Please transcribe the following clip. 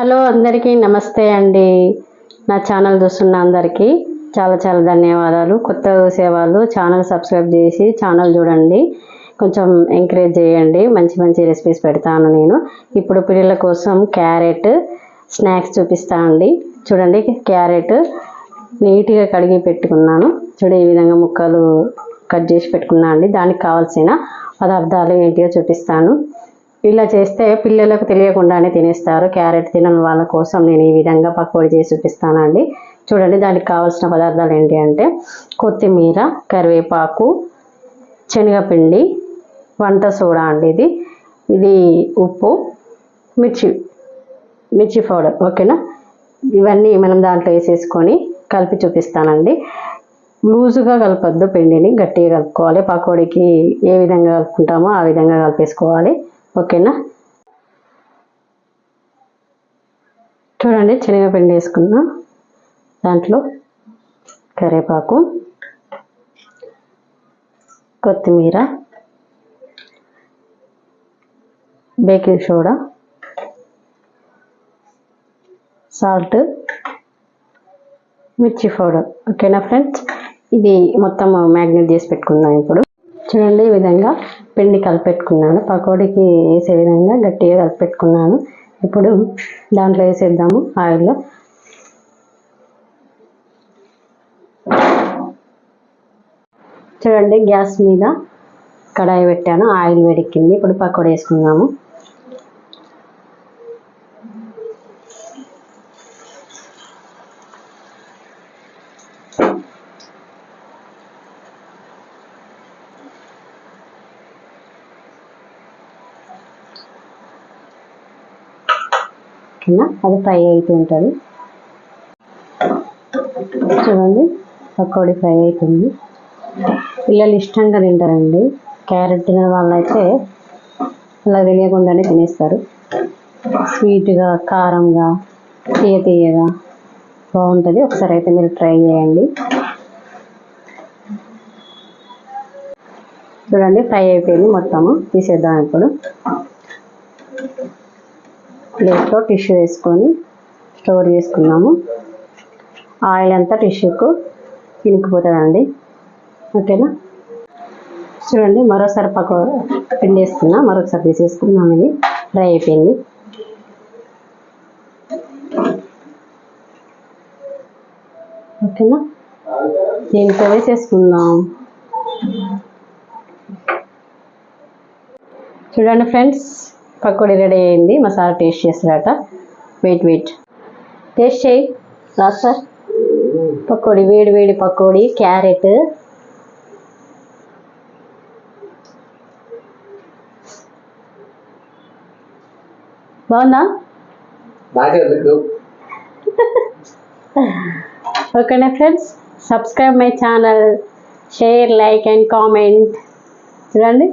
Hello అందరికీ నమస్తే అండి. నా ఛానల్ చూస్తున్న అందరికీ చాలా చాలా ధన్యవాదాలు. కొత్తగా చూసేవాళ్ళు ఛానల్ సబ్స్క్రైబ్ చేసి ఛానల్ చూడండి, కొంచెం ఎంకరేజ్ చేయండి. మంచి మంచి రెసిపీస్ పెడతాను నేను. ఇప్పుడు పిల్లల కోసం క్యారెట్ స్నాక్స్ చూపిస్తానండి. చూడండి, క్యారెట్ నీట్గా కడిగి పెట్టుకున్నాను. చూడండి, ఈ విధంగా ముక్కలు కట్ చేసి పెట్టుకున్నాను అండి. దానికి కావాల్సిన పదార్థాలు ఏంటివో చూపిస్తాను. ఇలా చేస్తే పిల్లలకు తెలియకుండానే తినేస్తారు. క్యారెట్ తినని వాళ్ళ కోసం నేను ఈ విధంగా పకోడీ చేసి చూపిస్తానండి. చూడండి, దానికి కావాల్సిన పదార్థాలు ఏంటి అంటే కొత్తిమీర, కరివేపాకు, శనగపిండి, వంట సోడా అండి, ఇది ఉప్పు, మిర్చి పౌడర్. ఓకేనా, ఇవన్నీ మనం దాంట్లో వేసేసుకొని కలిపి చూపిస్తానండి. లూజుగా కలపద్దు, పిండిని గట్టిగా కలుపుకోవాలి. పకోడీకి ఏ విధంగా కలుపుకుంటామో ఆ విధంగా కలిపేసుకోవాలి. ఓకేనా, చూడండి, శనగపిండి వేసుకున్నా, దాంట్లో కరివేపాకు, కొత్తిమీర, బేకింగ్ సోడా, సాల్ట్, మిర్చి పౌడర్. ఓకేనా ఫ్రెండ్స్, ఇది మొత్తం మ్యాగ్నేట్ చేసి పెట్టుకుందాం. ఇప్పుడు చూడండి, ఈ విధంగా పిండి కలిపెట్టుకున్నాను. పకోడీకి వేసే విధంగా గట్టిగా కలిపెట్టుకున్నాను. ఇప్పుడు దాంట్లో వేసేద్దాము ఆయిల్లో. చూడండి, గ్యాస్ మీద కడాయి పెట్టాను, ఆయిల్ వేడెక్కింది. ఇప్పుడు పకోడీ వేసుకుందాము. అది ఫ్రై అవుతూ ఉంటుంది. చూడండి, పకోడీ ఫ్రై అవుతుంది. పిల్లలు ఇష్టంగా తింటారండి. క్యారెట్ తినే వాళ్ళైతే అలా తెలియకుండానే తినేస్తారు. స్వీట్గా, కారంగా, తీయగా బాగుంటుంది. ఒకసారి అయితే మీరు ట్రై చేయండి. చూడండి, ఫ్రై అయిపోయింది మొత్తము. తీసేద్దాం. ఇప్పుడు ప్లేట్లో టిష్యూ వేసుకొని స్టోర్ చేసుకున్నాము. ఆయిల్ అంతా టిష్యూకు ఇనుకుపోతుందండి. ఓకేనా, చూడండి, మరోసారి పిండి వేసుకున్నా, మరొకసారి తీసేసుకున్నాం. ఇది ఫ్రై అయిపోయింది. ఓకేనా, దీంట్లో వేసేసుకుందాం. చూడండి ఫ్రెండ్స్, పకోడీ రెడీ అయింది. మసాలా టేస్ట్ చేస్తారట. వెయిట్ టేస్ట్ చేయి సార్. పకోడీ, వేడి పకోడీ, క్యారెట్. బాగుందా? ఓకేనా friends, subscribe my channel, share, like and comment. చూడండి.